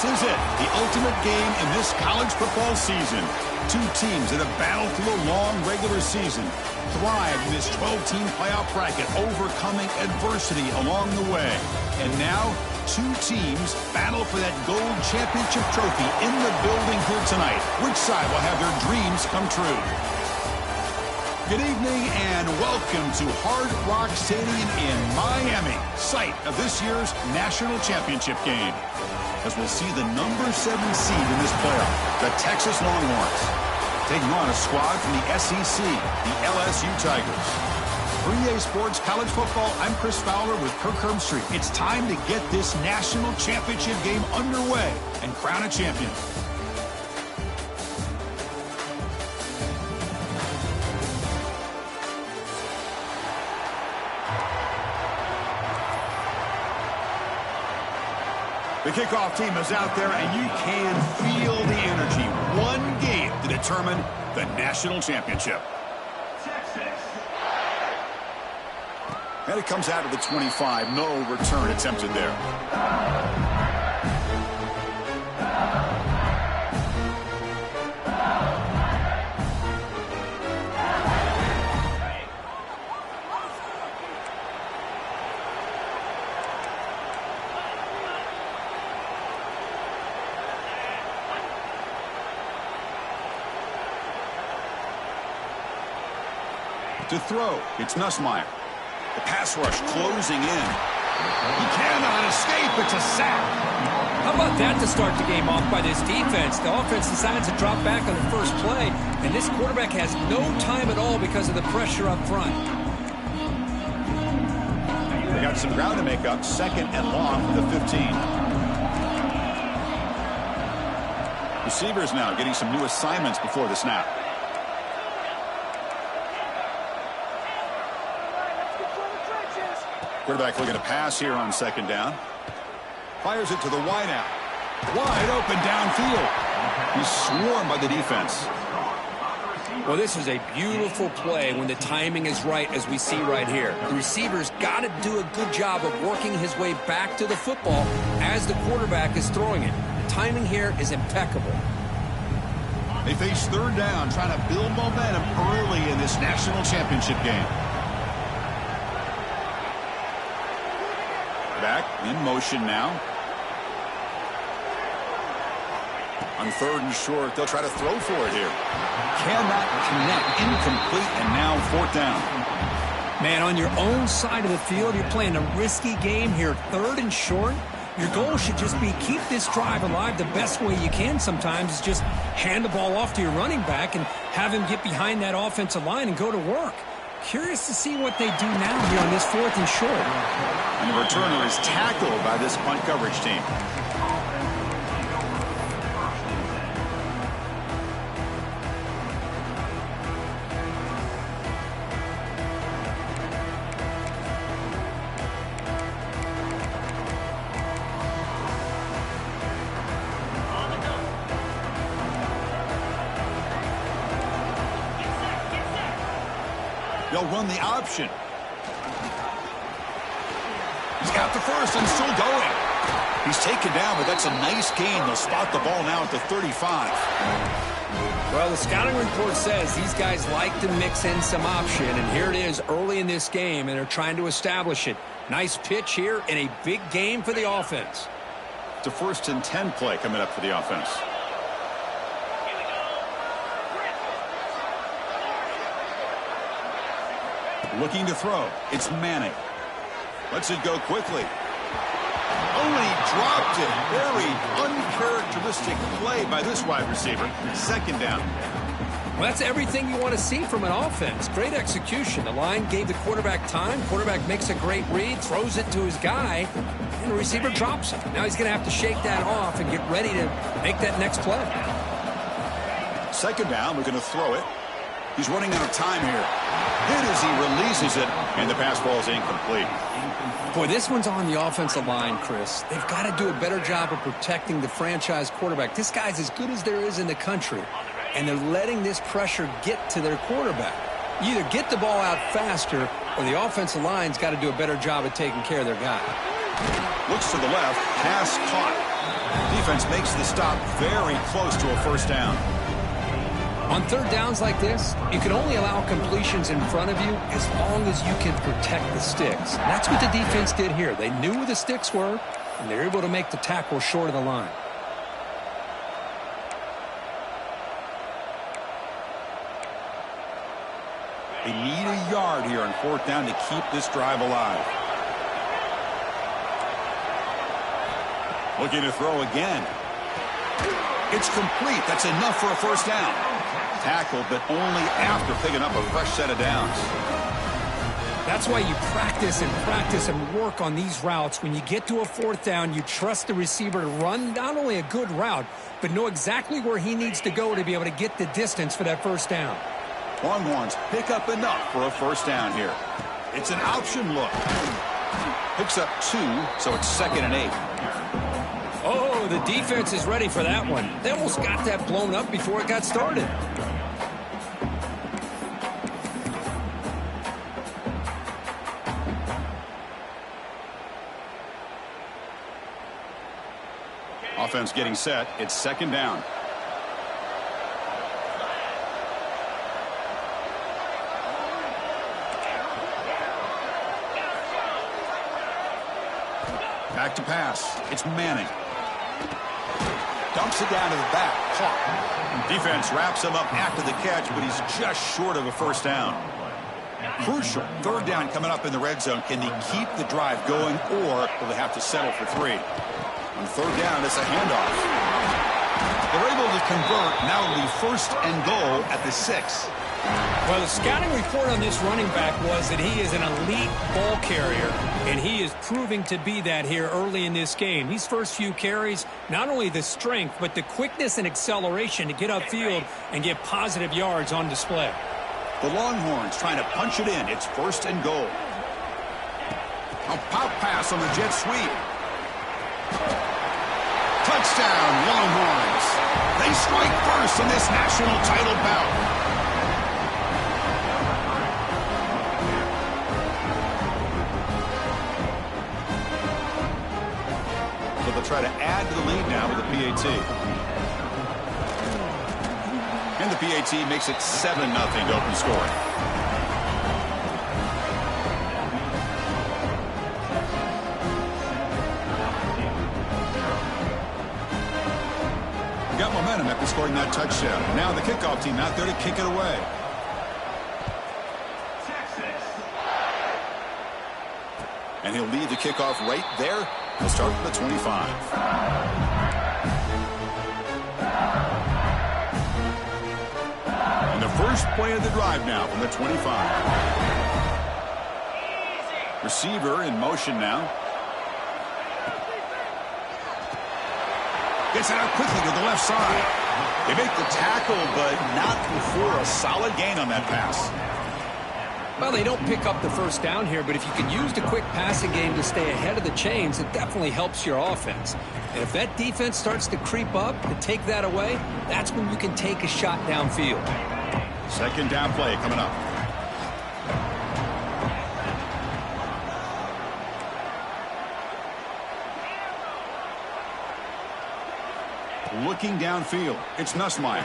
This is it, the ultimate game in this college football season. Two teams that have battled through a long regular season, thrived in this 12-team playoff bracket, overcoming adversity along the way. And now, two teams battle for that gold championship trophy in the building here tonight. Which side will have their dreams come true? Good evening and welcome to Hard Rock Stadium in Miami, site of this year's national championship game. As we'll see the number 7 seed in this playoff, the Texas Longhorns, taking on a squad from the SEC, the LSU Tigers. For EA Sports College Football, I'm Chris Fowler with Kirk Herbstreit. It's time to get this national championship game underway and crown a champion. The kickoff team is out there, and you can feel the energy. One game to determine the national championship. And it comes out of the 25. No return attempted there. To throw, it's Nussmeier. The pass rush closing in. He cannot escape. It's a sack. How about that to start the game off by this defense? The offense decides to drop back on the first play, and this quarterback has no time at all because of the pressure up front. They got some ground to make up. Second and long for the 15. Receivers now getting some new assignments before the snap. Quarterback looking to pass here on second down. Fires it to the wideout. Wide open downfield. He's swarmed by the defense. Well, this is a beautiful play when the timing is right, as we see right here. The receiver's got to do a good job of working his way back to the football as the quarterback is throwing it. The timing here is impeccable. They face third down, trying to build momentum early in this national championship game. Back in motion now. On third and short, they'll try to throw for it here. Cannot connect. Incomplete, and now fourth down. Man, on your own side of the field, you're playing a risky game here. Third and short. Your goal should just be keep this drive alive the best way you can sometimes is just hand the ball off to your running back and have him get behind that offensive line and go to work. Curious to see what they do now here on this fourth and short. And the returner is tackled by this punt coverage team. They'll run the option. He's got the first and still going. He's taken down, but that's a nice gain. They'll spot the ball now at the 35. Well, the scouting report says these guys like to mix in some option, and here it is early in this game, and they're trying to establish it. Nice pitch here in a big game for the offense. It's a 1st and 10 play coming up for the offense. Looking to throw. It's Manning. Lets it go quickly. Oh, and he dropped it. Very uncharacteristic play by this wide receiver. Second down. Well, that's everything you want to see from an offense. Great execution. The line gave the quarterback time. Quarterback makes a great read, throws it to his guy, and the receiver drops it. Now he's going to have to shake that off and get ready to make that next play. Second down. We're going to throw it. He's running out of time here. Hit as he releases it, and the pass ball is incomplete. Boy, this one's on the offensive line, Chris. They've got to do a better job of protecting the franchise quarterback. This guy's as good as there is in the country, and they're letting this pressure get to their quarterback. You either get the ball out faster, or the offensive line's got to do a better job of taking care of their guy. Looks to the left, pass caught. Defense makes the stop very close to a first down. On third downs like this, you can only allow completions in front of you as long as you can protect the sticks. That's what the defense did here. They knew where the sticks were, and they were able to make the tackle short of the line. They need a yard here on fourth down to keep this drive alive. Looking to throw again. It's complete. That's enough for a first down. Tackled, but only after picking up a fresh set of downs. That's why you practice and work on these routes. When you get to a fourth down, you trust the receiver to run not only a good route, but know exactly where he needs to go to be able to get the distance for that first down. Longhorns pick up enough for a first down here. It's an option look. Picks up 2, so it's 2nd and 8. Oh, the defense is ready for that one. They almost got that blown up before it got started. Offense getting set. It's 2nd down. Back to pass. It's Manning. Dumps it down to the back. Caught. Defense wraps him up after the catch, but he's just short of a first down. Crucial. Third down coming up in the red zone. Can they keep the drive going, or will they have to settle for 3? On third down, it's a handoff. They're able to convert. Now it'll be 1st and goal at the 6. Well, the scouting report on this running back was that he is an elite ball carrier, and he is proving to be that here early in this game. These first few carries, not only the strength, but the quickness and acceleration to get upfield and get positive yards on display. The Longhorns trying to punch it in. It's 1st and goal. A pop pass on the jet sweep. Touchdown, Longhorns. They strike first in this national title bout. They'll try to add to the lead now with the PAT. And the PAT makes it 7-0 to open scoring. We got momentum after scoring that touchdown. Now the kickoff team out there to kick it away. And he'll lead the kickoff right there. He'll start from the 25. And the first play of the drive now from the 25. Receiver in motion now. Gets it out quickly to the left side. They make the tackle, but not before a solid gain on that pass. Well, they don't pick up the first down here, but if you can use the quick passing game to stay ahead of the chains, it definitely helps your offense. And if that defense starts to creep up and take that away, that's when you can take a shot downfield. 2nd down play coming up. Looking downfield, it's Nussmeier.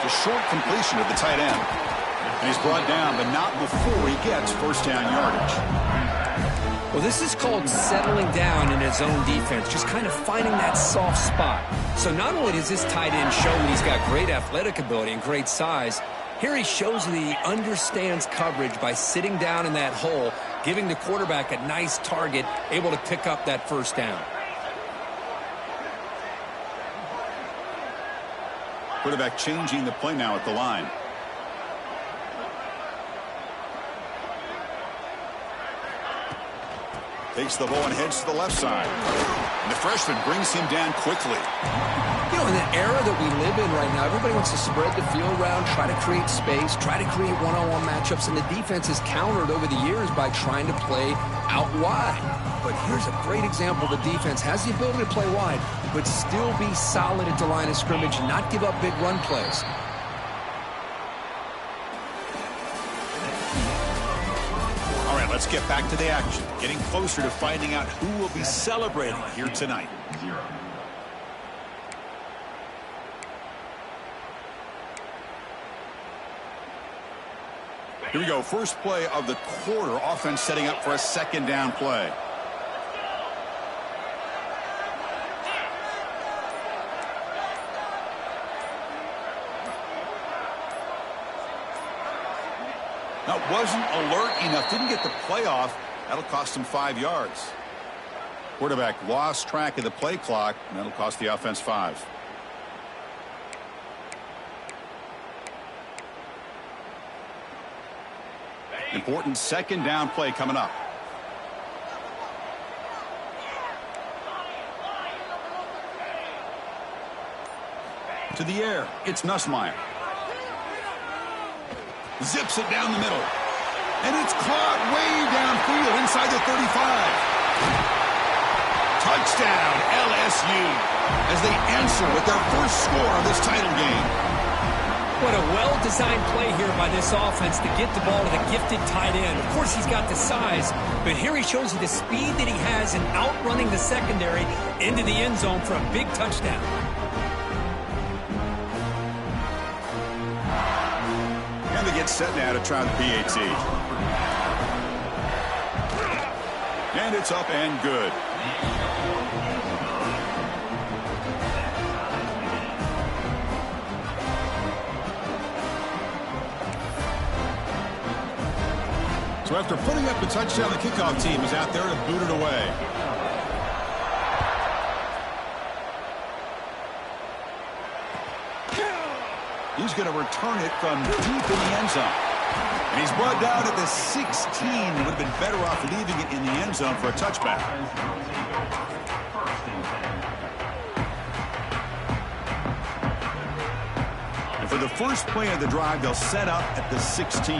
The short completion of the tight end. And he's brought down, but not before he gets first down yardage. Well, this is called settling down in his own defense, just kind of finding that soft spot. So not only does this tight end show that he's got great athletic ability and great size, here he shows that he understands coverage by sitting down in that hole, giving the quarterback a nice target, able to pick up that first down. Quarterback changing the play now at the line. Takes the ball and heads to the left side. And the freshman brings him down quickly. You know, in the era that we live in right now, everybody wants to spread the field around, try to create space, try to create one-on-one matchups, and the defense is countered over the years by trying to play out wide. But here's a great example. The defense has the ability to play wide, but still be solid at the line of scrimmage and not give up big run plays. Let's get back to the action. Getting closer to finding out who will be celebrating here tonight. Here we go. First play of the quarter. Offense setting up for a second down play. That wasn't alert enough. Didn't get the play off. That'll cost him 5 yards. Quarterback lost track of the play clock, and that'll cost the offense 5. Important second down play coming up. To the air, it's Nussmeier. Zips it down the middle. And it's caught way downfield inside the 35. Touchdown, LSU, as they answer with their first score of this title game. What a well-designed play here by this offense to get the ball to the gifted tight end. Of course, he's got the size, but here he shows you the speed that he has in outrunning the secondary into the end zone for a big touchdown. And they get set now to try the PAT. And it's up and good. So after putting up the touchdown, the kickoff team is out there to boot it away. He's going to return it from deep in the end zone. And he's brought down at the 16. He would have been better off leaving it in the end zone for a touchback. And for the first play of the drive, they'll set up at the 16.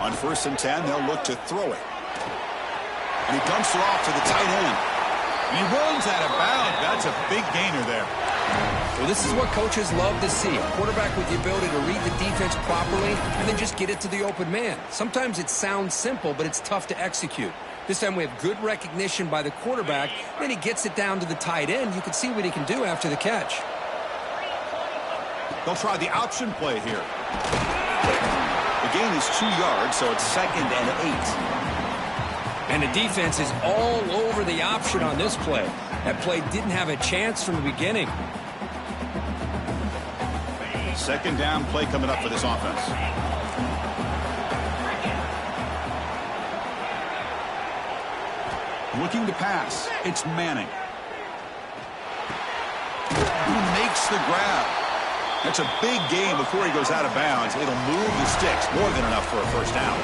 On 1st and 10, they'll look to throw it. And he dumps it off to the tight end. He runs out of bounds. That's a big gainer there. Well, this is what coaches love to see. A quarterback with the ability to read the defense properly and then just get it to the open man. Sometimes it sounds simple, but it's tough to execute. This time we have good recognition by the quarterback. Then he gets it down to the tight end. You can see what he can do after the catch. They'll try the option play here. The gain is 2 yards, so it's 2nd and 8. And the defense is all over the option on this play. That play didn't have a chance from the beginning. Second down play coming up for this offense. Looking to pass. It's Manning. Who makes the grab. That's a big gain before he goes out of bounds. It'll move the sticks. More than enough for a first down.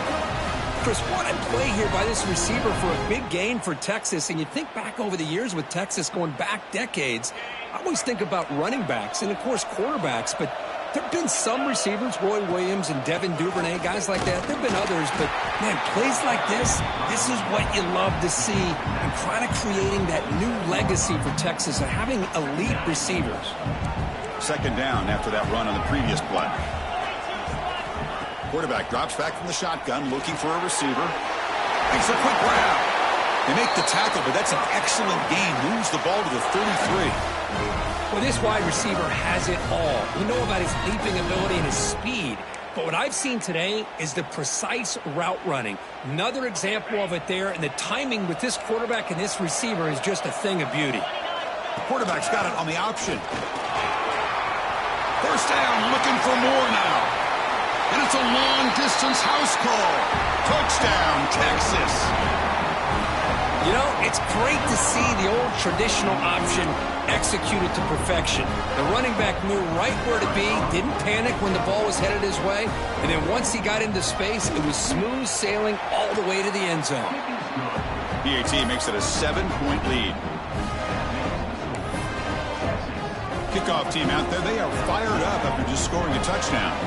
Chris, what a play here by this receiver for a big gain for Texas. And you think back over the years with Texas going back decades, I always think about running backs and, of course, quarterbacks. But there have been some receivers, Roy Williams and Devin Duvernay, guys like that. There have been others. But, man, plays like this is what you love to see. And kind of creating that new legacy for Texas of having elite receivers. Second down after that run on the previous play. Quarterback drops back from the shotgun, looking for a receiver. Makes a quick grab. They make the tackle, but that's an excellent gain. Moves the ball to the 33. Well, this wide receiver has it all. We know about his leaping ability and his speed. But what I've seen today is the precise route running. Another example of it there, and the timing with this quarterback and this receiver is just a thing of beauty. The quarterback's got it on the option. First down, looking for more now. And it's a long-distance house call. Touchdown, Texas. You know, it's great to see the old traditional option executed to perfection. The running back knew right where to be, didn't panic when the ball was headed his way, and then once he got into space, it was smooth sailing all the way to the end zone. PAT makes it a 7-point lead. Kickoff team out there, they are fired up after just scoring a touchdown.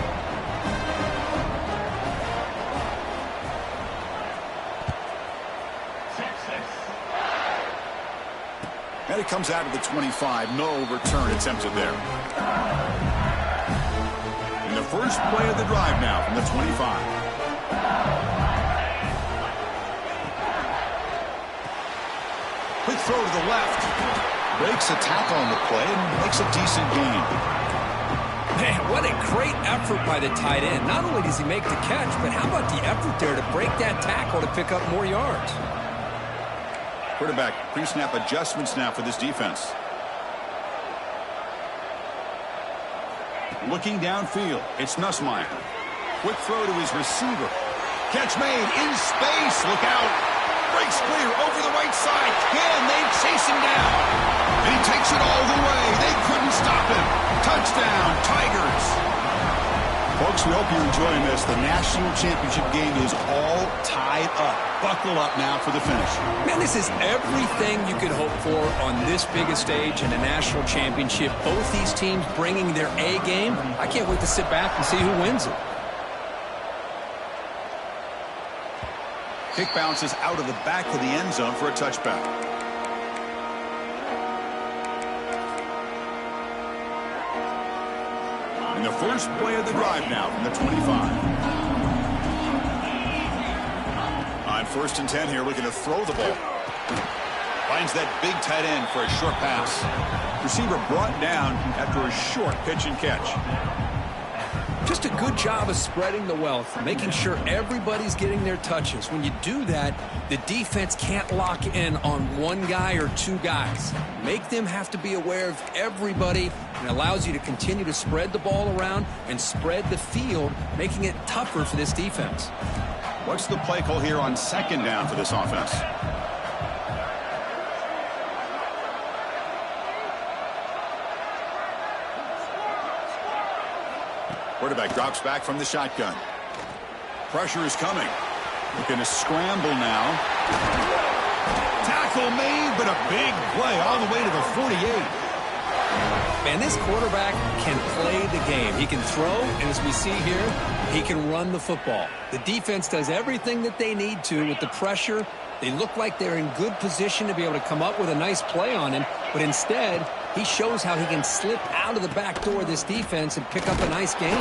And it comes out of the 25. No return attempted there. And the first play of the drive now from the 25. Quick throw to the left. Breaks a tackle on the play and makes a decent gain. Man, what a great effort by the tight end. Not only does he make the catch, but how about the effort there to break that tackle to pick up more yards? Quarterback pre-snap adjustments now for this defense. Looking downfield, it's Nussmeier. Quick throw to his receiver. Catch made in space. Look out. Breaks clear over the right side. Can they chase him down? And he takes it all the way. They couldn't stop him. Touchdown, Tigers. Folks, we hope you're enjoying this. The national championship game is all tied up. Buckle up now for the finish. Man, this is everything you could hope for on this biggest stage in a national championship. Both these teams bringing their A game. I can't wait to sit back and see who wins it. Kick bounces out of the back of the end zone for a touchback. And the first play of the drive now from the 25. On 1st and 10 here, looking to throw the ball. Finds that big tight end for a short pass. Receiver brought down after a short pitch and catch. Just a good job of spreading the wealth, making sure everybody's getting their touches. When you do that, the defense can't lock in on one guy or two guys. Make them have to be aware of everybody, and allows you to continue to spread the ball around and spread the field, making it tougher for this defense. What's the play call here on 2nd down for this offense? Quarterback drops back from the shotgun. Pressure is coming. Looking to scramble now. Tackle made, but a big play all the way to the 48. Man, this quarterback can play the game. He can throw, and as we see here, he can run the football. The defense does everything that they need to with the pressure. They look like they're in good position to be able to come up with a nice play on him, but instead, he shows how he can slip out of the back door of this defense and pick up a nice gain.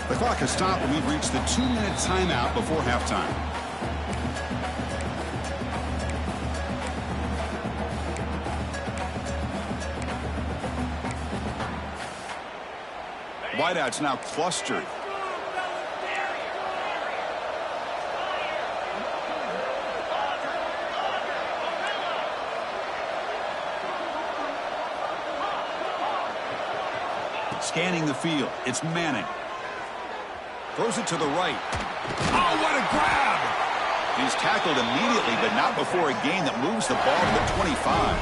The clock has stopped and we've reached the 2-minute timeout before halftime. Wideouts now clustered. Scanning the field, it's Manning. Throws it to the right. Oh, what a grab! He's tackled immediately, but not before a gain that moves the ball to the 25.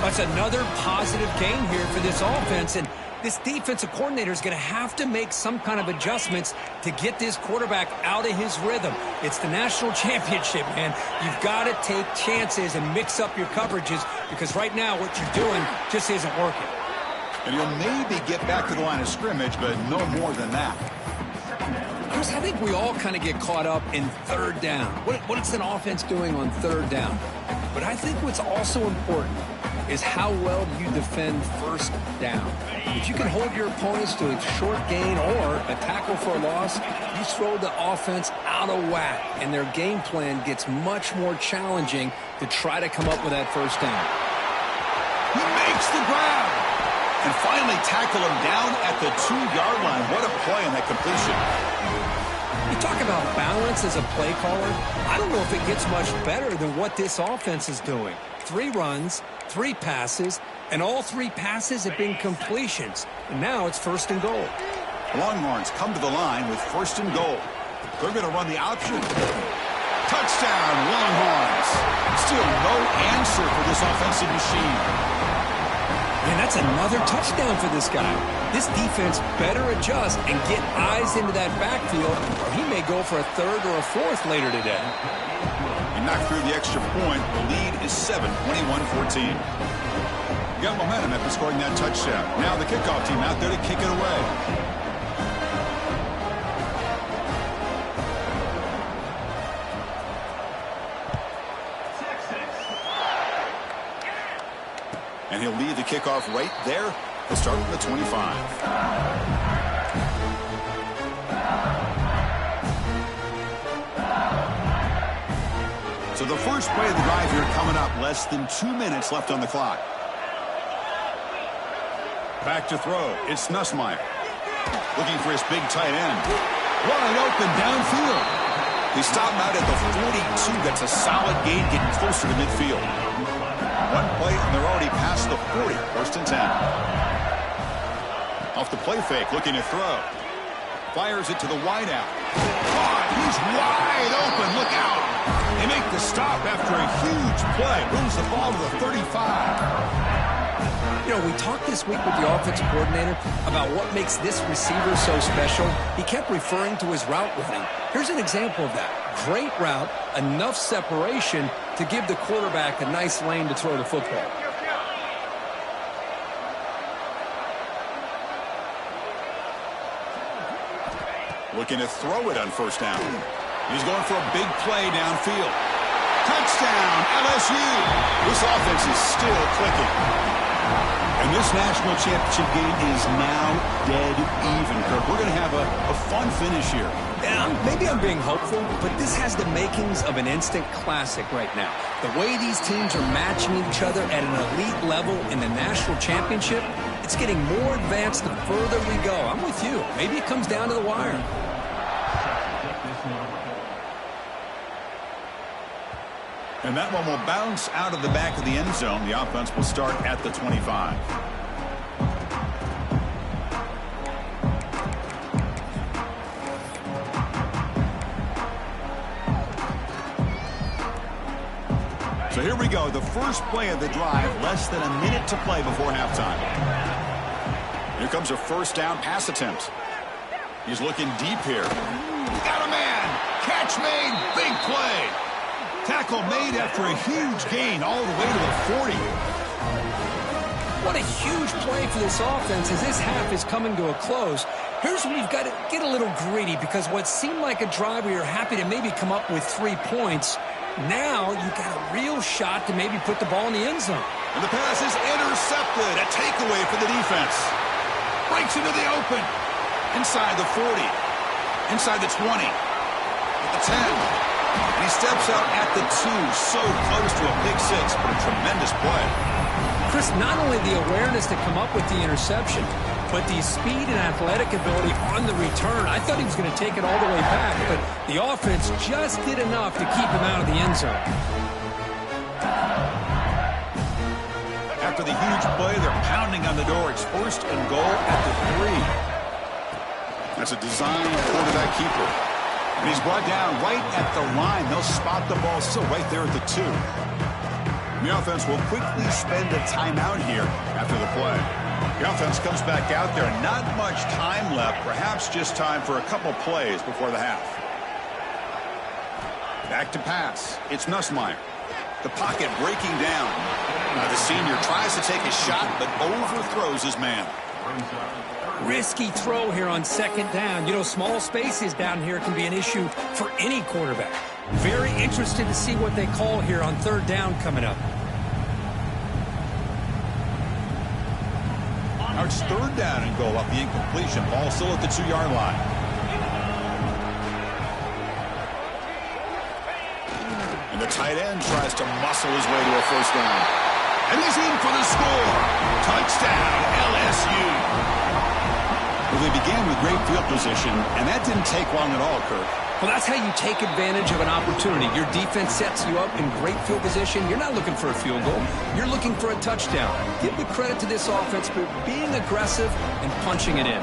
That's another positive gain here for this offense, and this defensive coordinator is going to have to make some kind of adjustments to get this quarterback out of his rhythm. It's the national championship, man. You've got to take chances and mix up your coverages, because right now what you're doing just isn't working. And he'll maybe get back to the line of scrimmage, but no more than that. Chris, I think we all kind of get caught up in 3rd down. What is an offense doing on 3rd down? But I think what's also important is how well you defend 1st down. If you can hold your opponents to a short gain or a tackle for a loss, you throw the offense out of whack, and their game plan gets much more challenging to try to come up with that 1st down. He makes the grab and finally tackle him down at the 2-yard line. What a play on that completion. You talk about balance as a play caller. I don't know if it gets much better than what this offense is doing. 3 runs, 3 passes, and all 3 passes have been completions. And now it's 1st and goal. Longhorns come to the line with 1st and goal. They're going to run the option. Touchdown, Longhorns. Still no answer for this offensive machine. And that's another touchdown for this guy. This defense better adjust and get eyes into that backfield, or he may go for a 3rd or a 4th later today. He knocked through the extra point. The lead is 7, 21-14. You got momentum after scoring that touchdown. Now the kickoff team out there to kick it away. And he'll leave the kickoff right there. He'll start from the 25. So So the first play of the drive here coming up. Less than 2 minutes left on the clock. Back to throw. It's Nussmeier. Looking for his big tight end. Wide open downfield. They stop him out at the 42. That's a solid gain, getting closer to midfield. One play, and they're already past the 40. First and 10. Off the play fake, looking to throw. Fires it to the wideout. Oh, he's wide open. Look out. They make the stop after a huge play. Moves the ball to the 35. You know, we talked this week with the offensive coordinator about what makes this receiver so special. He kept referring to his route running. Here's an example of that. Great route, enough separation to give the quarterback a nice lane to throw the football. Looking to throw it on first down. He's going for a big play downfield. Touchdown, LSU. This offense is still clicking. And this national championship game is now dead even, Kirk. We're going to have a fun finish here. Yeah, maybe I'm being hopeful, but this has the makings of an instant classic right now. The way these teams are matching each other at an elite level in the national championship, it's getting more advanced the further we go. I'm with you. Maybe it comes down to the wire. And that one will bounce out of the back of the end zone. The offense will start at the 25. So here we go. The first play of the drive, less than a minute to play before halftime. Here comes a first down pass attempt. He's looking deep here. Got a man. Catch made. Big play. Tackle made after a huge gain all the way to the 40. What a huge play for this offense as this half is coming to a close. Here's where you've got to get a little greedy, because what seemed like a drive where you're happy to maybe come up with 3 points, now you've got a real shot to maybe put the ball in the end zone. And the pass is intercepted. A takeaway for the defense. Breaks into the open. Inside the 40. Inside the 20. At the 10. And he steps out at the 2, so close to a big 6, but a tremendous play. Chris, not only the awareness to come up with the interception, but the speed and athletic ability on the return. I thought he was going to take it all the way back, but the offense just did enough to keep him out of the end zone. After the huge play, they're pounding on the door. It's first and goal at the 3. That's a design quarterback keeper. And he's brought down right at the line. They'll spot the ball still right there at the 2. And the offense will quickly spend a timeout here after the play. The offense comes back out there. Not much time left. Perhaps just time for a couple plays before the half. Back to pass. It's Nussmeier. The pocket breaking down. Now the senior tries to take a shot, but overthrows his man. Risky throw here on second down. You know, small spaces down here can be an issue for any quarterback. Very interested to see what they call here on third down coming up. Now it's third down and goal off the incompletion. Ball still at the 2-yard line. And the tight end tries to muscle his way to a first down. And he's in for the score. Touchdown, LSU. Well, they began with great field position, and that didn't take long at all, Kirk. Well, that's how you take advantage of an opportunity. Your defense sets you up in great field position. You're not looking for a field goal. You're looking for a touchdown. Give the credit to this offense for being aggressive and punching it in.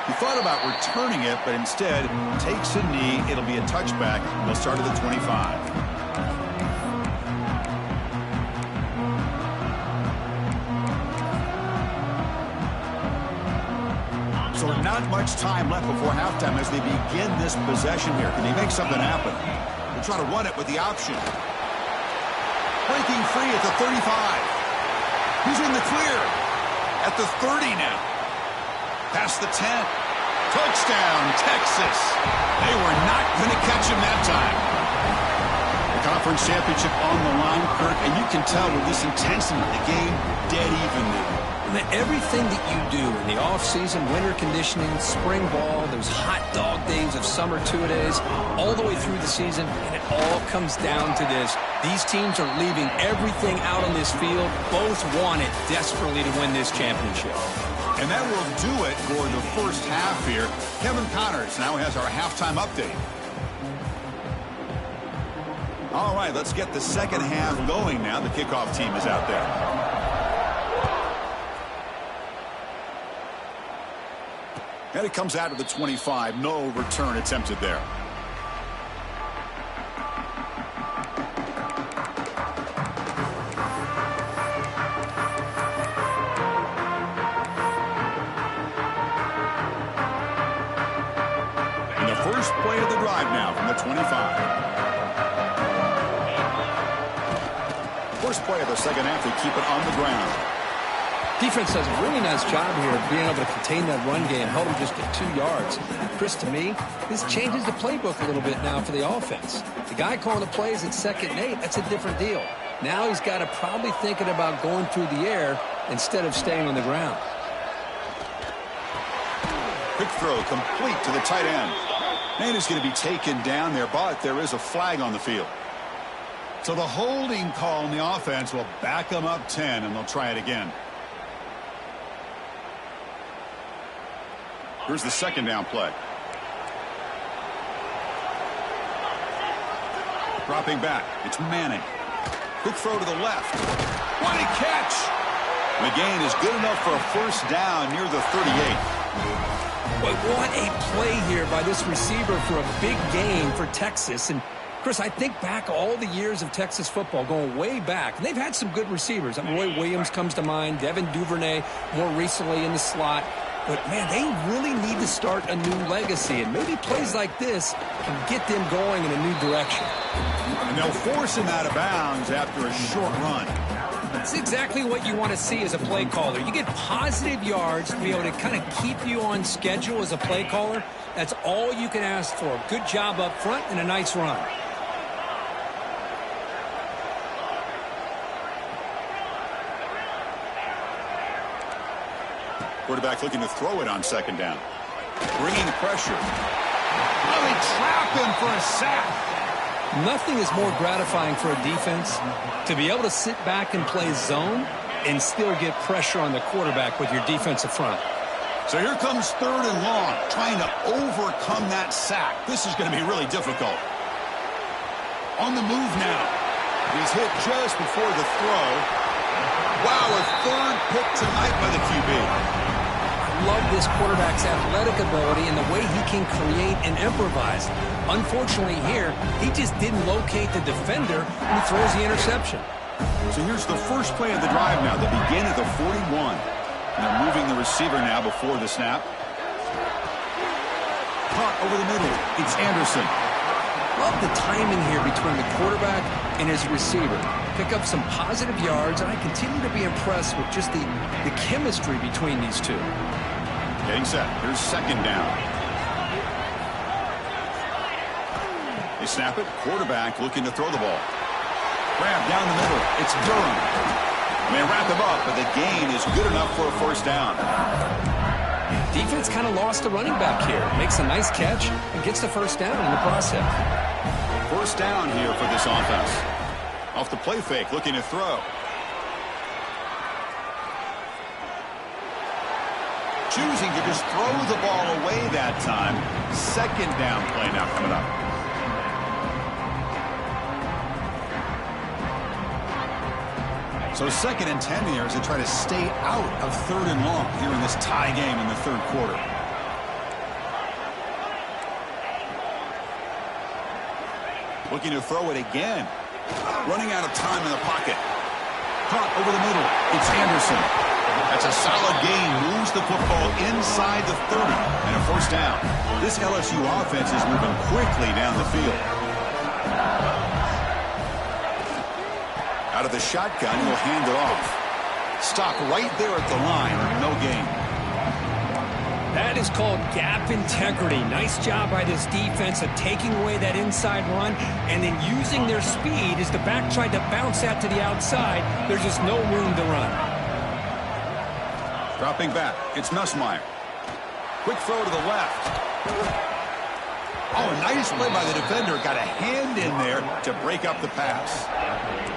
He thought about returning it, but instead takes a knee. It'll be a touchback. They'll start at the 25. So not much time left before halftime as they begin this possession here. Can they make something happen? They'll try to run it with the option. Breaking free at the 35. He's in the clear. At the 30 now. Past the 10. Touchdown, Texas. They were not going to catch him that time. The conference championship on the line, Kirk, and you can tell with this intensity, the game dead even now. Everything that you do in the off-season, winter conditioning, spring ball, those hot dog days of summer two-a-days, all the way through the season, and it all comes down to this. These teams are leaving everything out on this field. Both want it desperately to win this championship. And that will do it for the first half here. Kevin Connors now has our halftime update. All right, let's get the second half going now. The kickoff team is out there. And it comes out of the 25. No return attempted there. And the first play of the drive now from the 25. First play of the second half, they keep it on the ground. Defense does a really nice job here of being able to contain that run game, held them just at 2 yards. Chris, to me, this changes the playbook a little bit now for the offense. The guy calling the plays at 2nd and 8, that's a different deal. Now he's got to probably thinking about going through the air instead of staying on the ground. Quick throw complete to the tight end. And he's going to be taken down there, but there is a flag on the field. So the holding call on the offense will back them up 10, and they'll try it again. Here's the second down play. Dropping back. It's Manning. Quick throw to the left. What a catch! The gain is good enough for a first down near the 38. But what a play here by this receiver for a big gain for Texas. And Chris, I think back all the years of Texas football, going way back, and they've had some good receivers. I mean, Roy Williams comes to mind, Devin Duvernay more recently in the slot. But, man, they really need to start a new legacy, and maybe plays like this can get them going in a new direction. And they'll force him out of bounds after a short run. That's exactly what you want to see as a play caller. You get positive yards to be able to kind of keep you on schedule as a play caller. That's all you can ask for. Good job up front and a nice run. Quarterback looking to throw it on second down. Bringing pressure. Oh, they trap him for a sack. Nothing is more gratifying for a defense to be able to sit back and play zone and still get pressure on the quarterback with your defensive front. So here comes 3rd and long, trying to overcome that sack. This is going to be really difficult. On the move now. He's hit just before the throw. Wow, a 3rd pick tonight by the QB. Love this quarterback's athletic ability and the way he can create and improvise. Unfortunately here, he just didn't locate the defender and he throws the interception. So here's the first play of the drive now, the begin of the 41. And they're moving the receiver now before the snap. Caught over the middle. It's Anderson. Love the timing here between the quarterback and his receiver. Pick up some positive yards, and I continue to be impressed with just the chemistry between these two. Getting set. Here's second down. They snap it. Quarterback looking to throw the ball. Grab down the middle. It's Durham. And they wrap him up, but the gain is good enough for a first down. Defense kind of lost a running back here. Makes a nice catch and gets the first down in the process. First down here for this offense. Off the play fake, looking to throw. Choosing to just throw the ball away that time. Second down play now coming up. So 2nd and 10 here as they try to stay out of 3rd and long here in this tie game in the 3rd quarter. Looking to throw it again. Running out of time in the pocket. Caught over the middle. It's Anderson. That's a solid gain. Moves the football inside the 30 and a first down. This LSU offense is moving quickly down the field. Out of the shotgun, he'll hand it off. Stop right there at the line. No gain. That is called gap integrity. Nice job by this defense of taking away that inside run and then using their speed as the back tried to bounce that to the outside. There's just no room to run. Dropping back, it's Nussmeier. Quick throw to the left. Oh, nice play by the defender. Got a hand in there to break up the pass.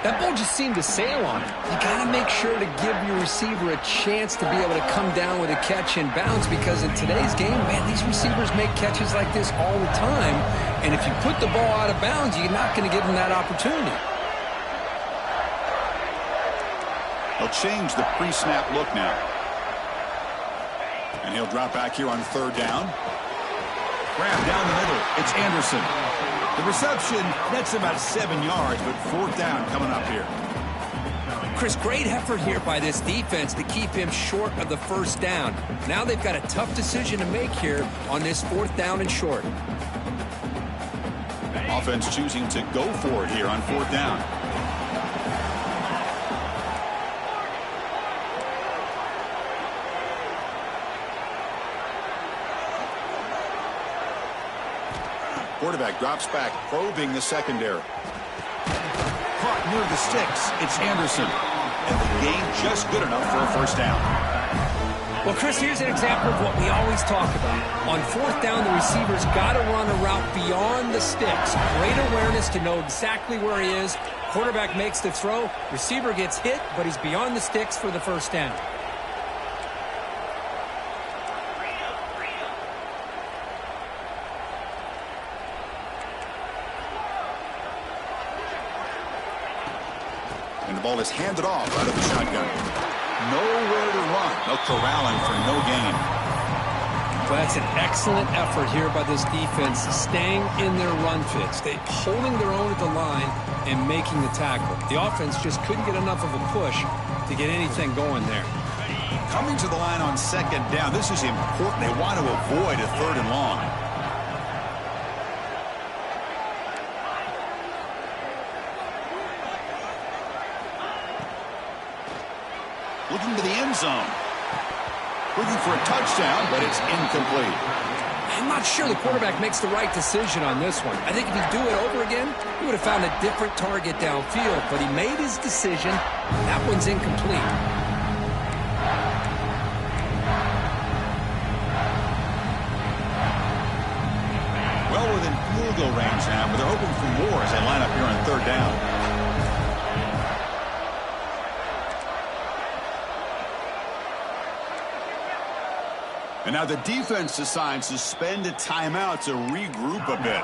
That ball just seemed to sail on it. You got to make sure to give your receiver a chance to be able to come down with a catch and bounce, because in today's game, man, these receivers make catches like this all the time. And if you put the ball out of bounds, you're not going to give them that opportunity. They'll change the pre-snap look now. And he'll drop back here on 3rd down. Grab down the middle. It's Anderson. The reception, that's about 7 yards, but 4th down coming up here. Chris, great effort here by this defense to keep him short of the 1st down. Now they've got a tough decision to make here on this 4th down and short. Offense choosing to go for it here on 4th down. Quarterback drops back, probing the secondary. Caught near the sticks. It's Anderson. And the gain just good enough for a 1st down. Well, Chris, here's an example of what we always talk about. On 4th down, the receiver's got to run a route beyond the sticks. Great awareness to know exactly where he is. Quarterback makes the throw. Receiver gets hit, but he's beyond the sticks for the 1st down. And the ball is handed off out of the shotgun. Nowhere to run. No corralling for no gain. Well, that's an excellent effort here by this defense, staying in their run fits. They holding their own at the line and making the tackle. The offense just couldn't get enough of a push to get anything going there. Coming to the line on 2nd down. This is important. They want to avoid a 3rd and long. Looking to the end zone. Looking for a touchdown, but it's incomplete. I'm not sure the quarterback makes the right decision on this one. I think if he'd do it over again, he would have found a different target downfield, but he made his decision. That one's incomplete. Well within field goal range now, but they're hoping for more as they line up here on 3rd down. And now the defense decides to spend a timeout to regroup a bit.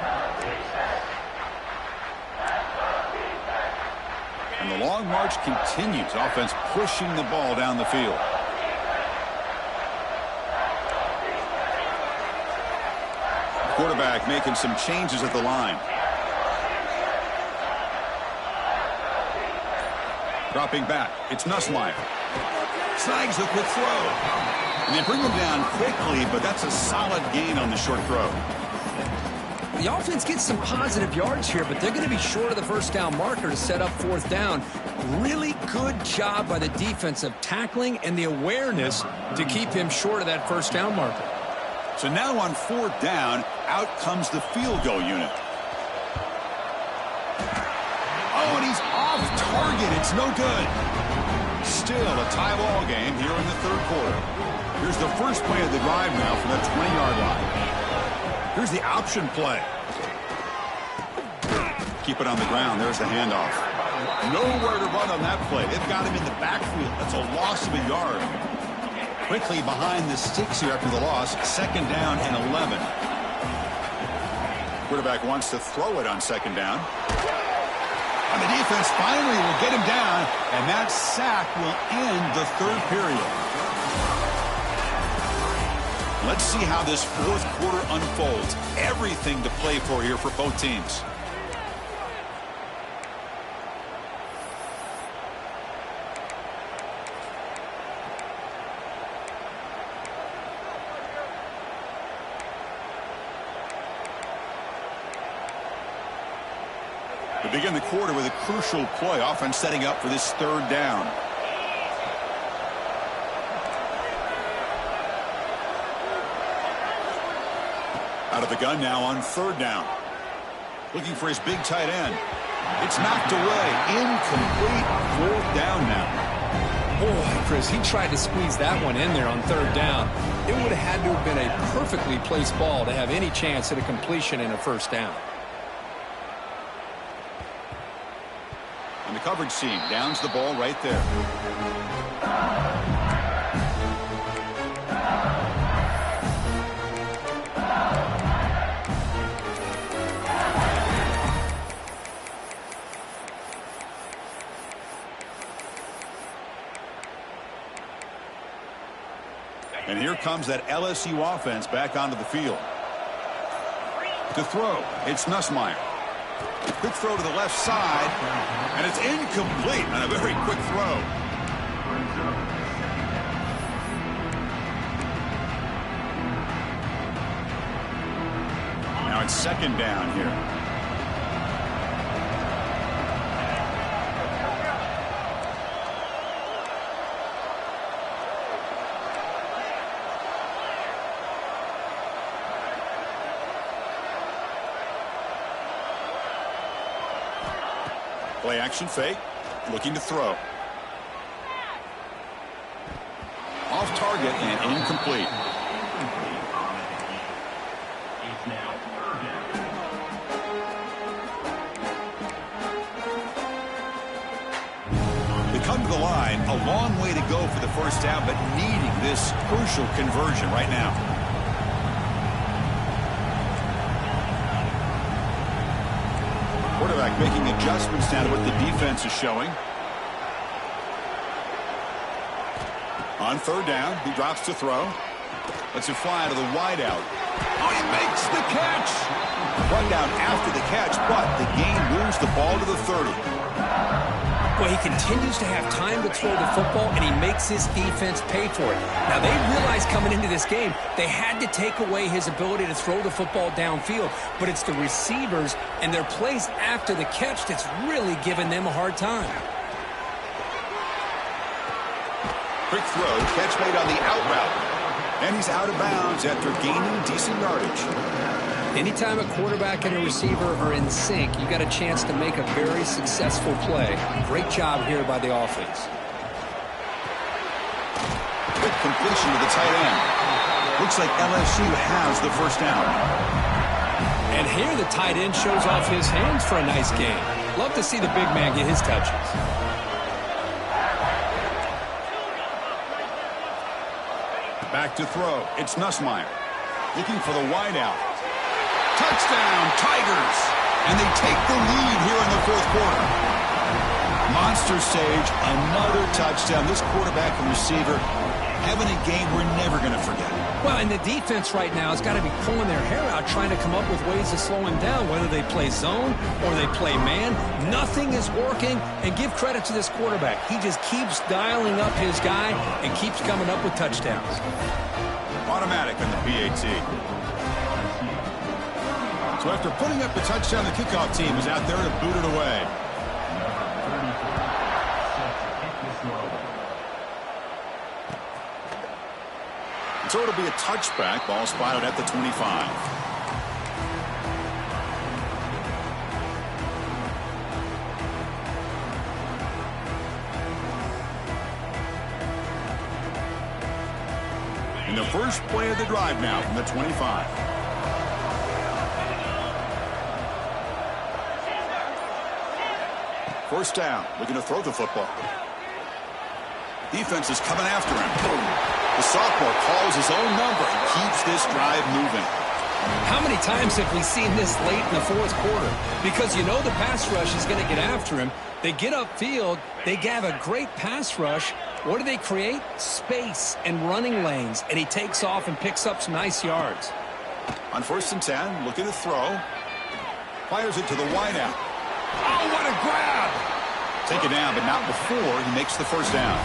And the long march continues. Offense pushing the ball down the field. Quarterback making some changes at the line. Dropping back. It's Nussmeier. Snags the quick throw. And they bring him down quickly, but that's a solid gain on the short throw. The offense gets some positive yards here, but they're going to be short of the 1st down marker to set up 4th down. Really good job by the defense of tackling and the awareness to keep him short of that 1st down marker. So now on 4th down, out comes the field goal unit. Oh, and he's off target. It's no good. Still a tie ball game here in the 3rd quarter. Here's the first play of the drive now from the 20-yard line. Here's the option play. Keep it on the ground. There's the handoff. Nowhere to run on that play. They've got him in the backfield. That's a loss of a yard. Quickly behind the sticks here after the loss. 2nd down and 11. Quarterback wants to throw it on 2nd down. And the defense finally will get him down, and that sack will end the 3rd period. Let's see how this 4th quarter unfolds. Everything to play for here for both teams. We begin the quarter with a crucial play. Offense setting up for this 3rd down. Out of the gun now on third down. Looking for his big tight end. It's knocked away. Incomplete. Fourth down now. Boy, Chris, he tried to squeeze that one in there on third down. It would have had to have been a perfectly placed ball to have any chance at a completion in a first down. And the coverage team downs the ball right there. And here comes that LSU offense back onto the field. To throw, it's Nussmeier. Quick throw to the left side, and it's incomplete on a very quick throw. Now it's second down here. Play action fake, looking to throw. Off target and incomplete. They come to the line, a long way to go for the first down, but needing this crucial conversion right now. Quarterback making adjustments now to what the defense is showing. On third down, he drops to throw. Lets it fly to the wideout. Oh, he makes the catch! Run down after the catch, but the game moves the ball to the 30. Well, he continues to have time to throw the football, and he makes his defense pay for it. Now, they realized coming into this game, they had to take away his ability to throw the football downfield, but it's the receivers and their plays after the catch that's really giving them a hard time. Quick throw, catch made on the out route. And he's out of bounds after gaining decent yardage. Anytime a quarterback and a receiver are in sync, you got a chance to make a very successful play. Great job here by the offense. Good completion to the tight end. Looks like LSU has the first down. And here the tight end shows off his hands for a nice game. Love to see the big man get his touches. Back to throw. It's Nussmeier. Looking for the wideout. Touchdown, Tigers! And they take the lead here in the fourth quarter. Monster stage, another touchdown. This quarterback and receiver having a game we're never going to forget. Well, and the defense right now has got to be pulling their hair out trying to come up with ways to slow him down, whether they play zone or they play man. Nothing is working, and give credit to this quarterback. He just keeps dialing up his guy and keeps coming up with touchdowns. Automatic on the PAT. So after putting up the touchdown, the kickoff team is out there to boot it away. So it'll be a touchback. Ball spotted at the 25. And the first play of the drive now from the 25. First down, looking to throw the football. Defense is coming after him. The sophomore calls his own number and keeps this drive moving. How many times have we seen this late in the fourth quarter? Because you know the pass rush is going to get after him. They get upfield. They have a great pass rush. What do they create? Space and running lanes. And he takes off and picks up some nice yards. On 1st and 10, looking to throw. Fires it to the wideout. Oh, what a grab! Take it down, but not before he makes the first down.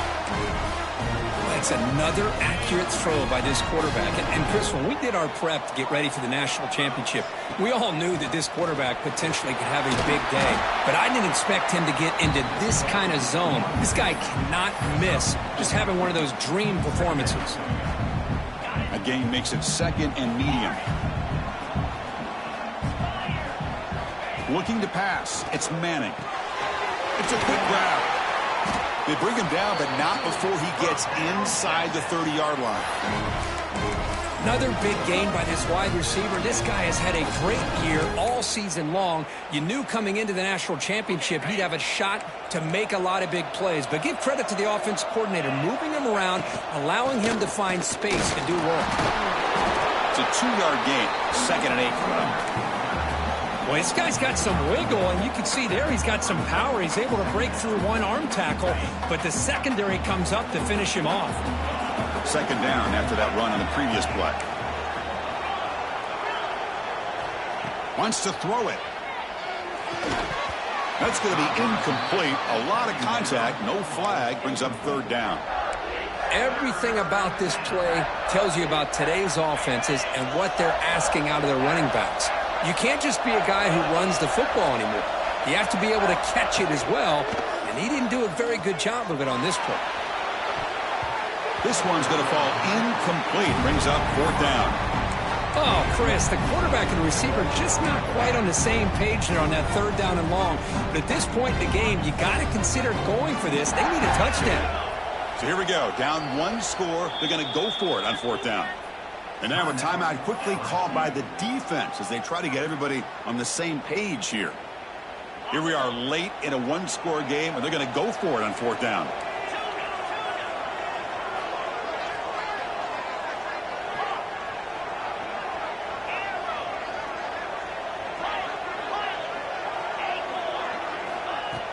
That's another accurate throw by this quarterback. And Chris, when we did our prep to get ready for the national championship, we all knew that this quarterback potentially could have a big day. But I didn't expect him to get into this kind of zone. This guy cannot miss just having one of those dream performances. A gain makes it second and medium. Looking to pass. It's Manning. It's a quick grab. They bring him down, but not before he gets inside the 30-yard line. Another big gain by this wide receiver. This guy has had a great year all season long. You knew coming into the national championship he'd have a shot to make a lot of big plays. But give credit to the offense coordinator, moving him around, allowing him to find space to do work. It's a 2-yard gain. 2nd and 8 for them. Well, this guy's got some wiggle, and you can see there he's got some power. He's able to break through one arm tackle, but the secondary comes up to finish him off. 2nd down after that run on the previous play. Wants to throw it. That's going to be incomplete. A lot of contact, no flag, brings up 3rd down. Everything about this play tells you about today's offenses and what they're asking out of their running backs. You can't just be a guy who runs the football anymore. You have to be able to catch it as well, and he didn't do a very good job of it on this play. This one's going to fall incomplete. Brings up 4th down. Oh, Chris, the quarterback and the receiver just not quite on the same page there on that 3rd down and long. But at this point in the game, you got to consider going for this. They need a touchdown. So here we go. Down 1 score. They're going to go for it on 4th down. And now a timeout quickly called by the defense as they try to get everybody on the same page here. Here we are late in a 1-score game, and they're going to go for it on 4th down.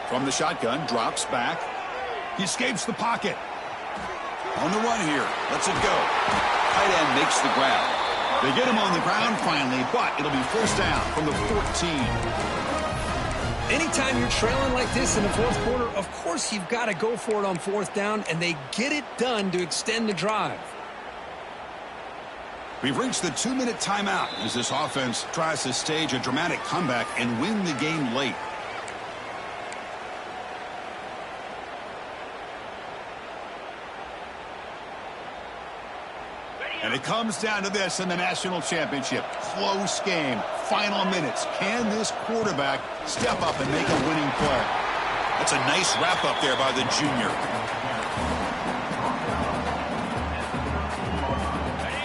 From the shotgun, drops back. He escapes the pocket. On the run here. Lets it go. Tight end makes the grab. They get him on the ground finally, but it'll be 1st down from the 14. Anytime you're trailing like this in the 4th quarter, of course you've got to go for it on 4th down, and they get it done to extend the drive. We've reached the 2-minute timeout as this offense tries to stage a dramatic comeback and win the game late. And it comes down to this in the national championship. Close game. Final minutes. Can this quarterback step up and make a winning play? That's a nice wrap-up there by the junior.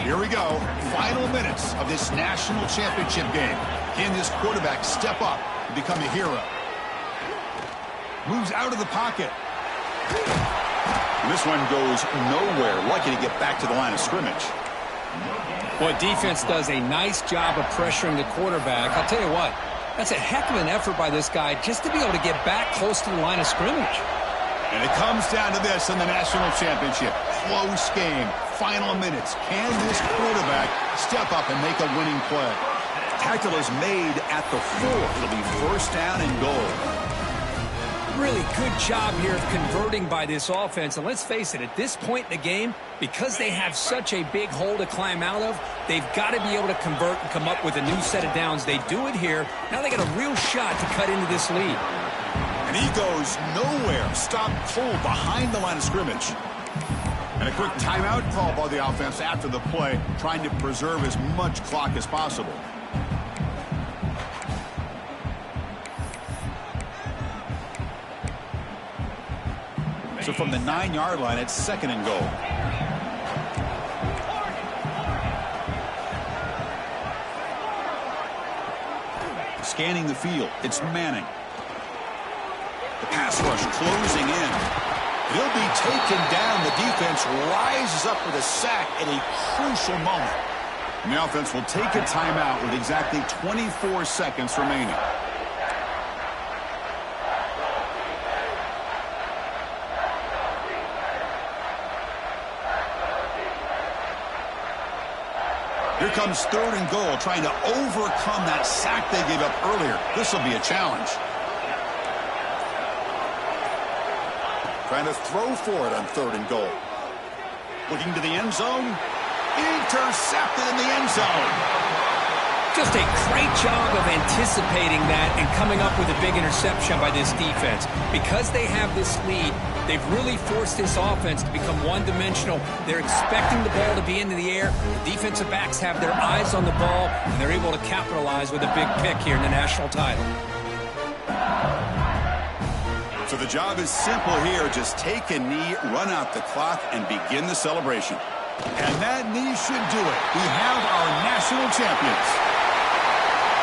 Here we go. Final minutes of this national championship game. Can this quarterback step up and become a hero? Moves out of the pocket. And this one goes nowhere. Lucky to get back to the line of scrimmage. Well, defense does a nice job of pressuring the quarterback. I'll tell you what, that's a heck of an effort by this guy just to be able to get back close to the line of scrimmage. And it comes down to this in the national championship. Close game. Final minutes. Can this quarterback step up and make a winning play? Tackle is made at the 4. It'll be 1st down and goal. Really good job here of converting by this offense. And let's face it, at this point in the game, because they have such a big hole to climb out of, they've got to be able to convert and come up with a new set of downs. They do it here. Now they got a real shot to cut into this lead. And he goes nowhere. Stopped cold behind the line of scrimmage. And a quick timeout call by the offense after the play, trying to preserve as much clock as possible. So from the 9-yard line, it's 2nd and goal. Scanning the field, it's Manning. The pass rush closing in. He'll be taken down. The defense rises up with a sack at a crucial moment. And the offense will take a timeout with exactly 24 seconds remaining. Here comes 3rd and goal, trying to overcome that sack they gave up earlier. This will be a challenge. Trying to throw for it on 3rd and goal. Looking to the end zone. Intercepted in the end zone. Just a great job of anticipating that and coming up with a big interception by this defense. Because they have this lead, they've really forced this offense to become one-dimensional. They're expecting the ball to be into the air. The defensive backs have their eyes on the ball, and they're able to capitalize with a big pick here in the national title. So the job is simple here. Just take a knee, run out the clock, and begin the celebration. And that knee should do it. We have our national champions.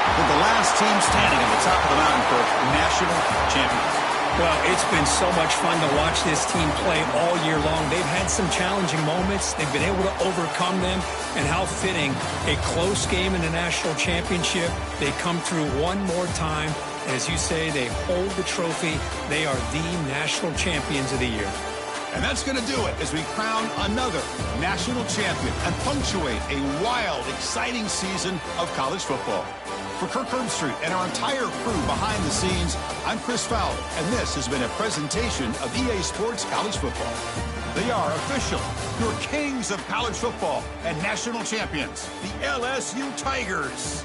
With the last team standing on the top of the mountain for national champions. Well, it's been so much fun to watch this team play all year long. They've had some challenging moments. They've been able to overcome them. And how fitting, a close game in the national championship. They come through one more time. As you say, they hold the trophy. They are the national champions of the year. And that's going to do it as we crown another national champion and punctuate a wild, exciting season of college football. For Kirk Herbstreit and our entire crew behind the scenes, I'm Chris Fowler, and this has been a presentation of EA Sports College Football. They are official, your kings of college football and national champions, the LSU Tigers.